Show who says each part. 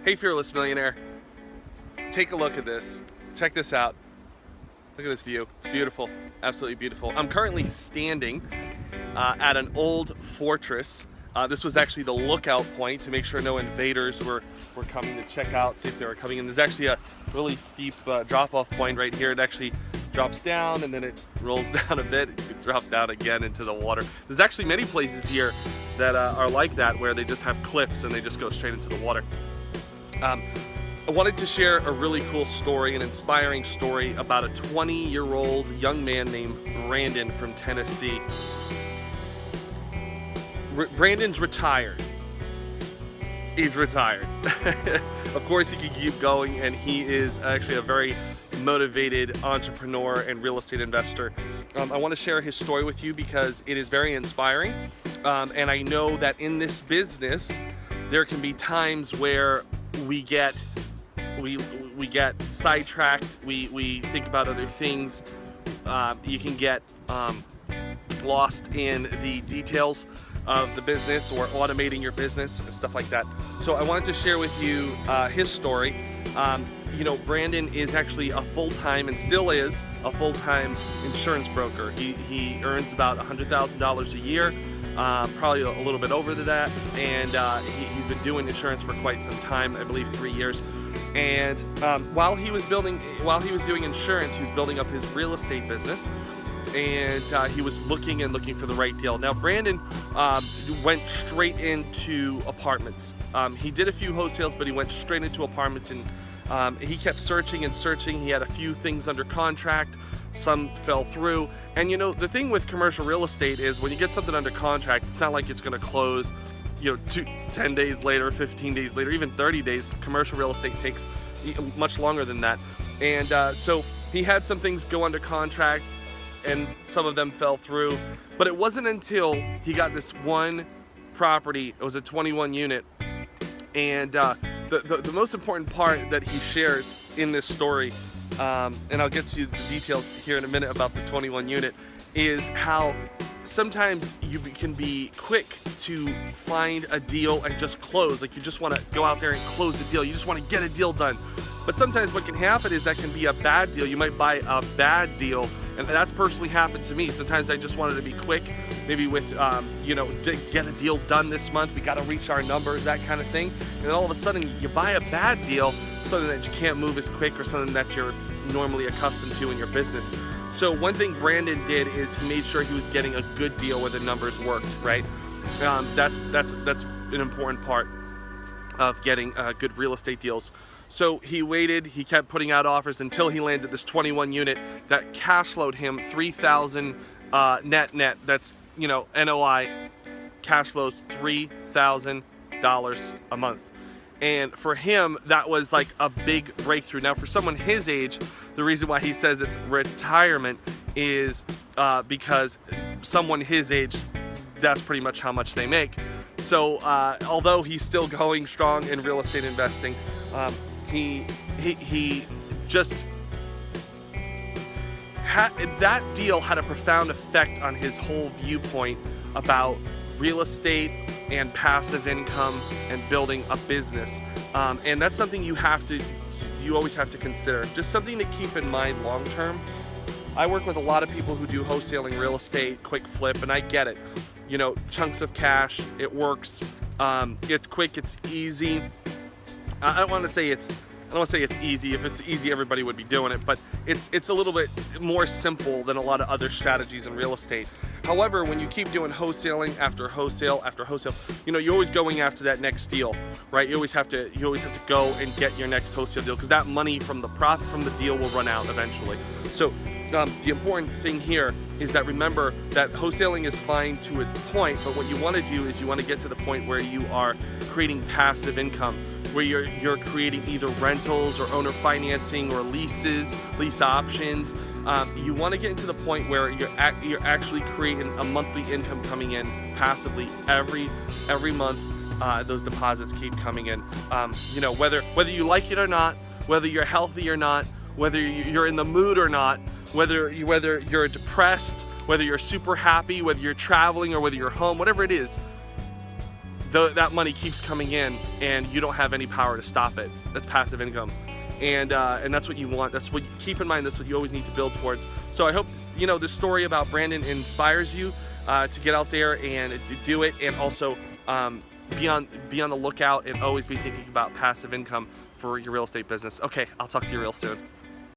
Speaker 1: Hey, Fearless Millionaire, take a look at this. Check this out. Look at this view. It's beautiful, absolutely beautiful. I'm currently standing at an old fortress. This was actually the lookout point to make sure no invaders were coming to check out, see if they were coming in. There's actually a really steep drop-off point right here. It actually drops down and then it rolls down a bit. You can drop down again into the water. There's actually many places here that are like that, where they just have cliffs and they just go straight into the water. I wanted to share a really cool story, an inspiring story about a 20-year-old young man named Brandon from Tennessee. Brandon's retired. He's retired. Of course, he can keep going, and he is actually a very motivated entrepreneur and real estate investor. I want to share his story with you because it is very inspiring, and I know that in this business there can be times where we get sidetracked, we think about other things, you can get lost in the details of the business or automating your business and stuff like that. So I wanted to share with you his story. Brandon is actually a full-time, and still is a full-time insurance broker. He earns about $100,000 a year, probably a little bit over that, and he's been doing insurance for quite some time, I believe 3 years. And while he was doing insurance, he was building up his real estate business, and he was looking for the right deal. Now, Brandon went straight into apartments. He did a few wholesales, but he went straight into apartments, and he kept searching and searching. He had a few things under contract, some fell through. And the thing with commercial real estate is when you get something under contract, it's not like it's going to close 10 days later, 15 days later, even 30 days. Commercial real estate takes much longer than that. And so he had some things go under contract, and some of them fell through. But it wasn't until he got this one property, it was a 21 unit, and the most important part that he shares in this story, and I'll get to the details here in a minute about the 21 unit, is how sometimes you can be quick to find a deal and just close. Like, you just want to go out there and close the deal. You just want to get a deal done. But sometimes what can happen is that can be a bad deal. You might buy a bad deal, and that's personally happened to me. Sometimes I just wanted to be quick, maybe with, to get a deal done this month. We got to reach our numbers, that kind of thing. And then all of a sudden you buy a bad deal, something that you can't move as quick or something that you're normally accustomed to in your business. So one thing Brandon did is he made sure he was getting a good deal where the numbers worked, right? That's an important part of getting good real estate deals. So he waited, he kept putting out offers until he landed this 21 unit that cash flowed him $3,000 net. That's, NOI, cash flows $3,000 a month. And for him, that was like a big breakthrough. Now, for someone his age, the reason why he says it's retirement is because someone his age, that's pretty much how much they make. So although he's still going strong in real estate investing, he just that deal had a profound effect on his whole viewpoint about real estate and passive income and building a business. And that's something you always have to consider. Just something to keep in mind long term. I work with a lot of people who do wholesaling real estate, quick flip, and I get it. Chunks of cash, it works. It's quick, it's easy. I don't want to say it's easy. If it's easy, everybody would be doing it, but it's a little bit more simple than a lot of other strategies in real estate. However, when you keep doing wholesaling after wholesale after wholesale, you're always going after that next deal, right? You always have to go and get your next wholesale deal, because that money from the profit from the deal will run out eventually. So the important thing here is that remember that wholesaling is fine to a point, but what you want to do is you want to get to the point where you are creating passive income, where you're creating either rentals or owner financing or lease options. You want to get into the point where you're actually creating a monthly income coming in passively every month. Those deposits keep coming in. Whether you like it or not, whether you're healthy or not, whether you're in the mood or not, whether you're depressed, whether you're super happy, whether you're traveling or whether you're home, whatever it is, that money keeps coming in and you don't have any power to stop it. That's passive income. And that's what you want. That's what, keep in mind, that's what you always need to build towards. So I hope, you know, this story about Brandon inspires you to get out there and do it, and also be on the lookout and always be thinking about passive income for your real estate business. Okay, I'll talk to you real soon.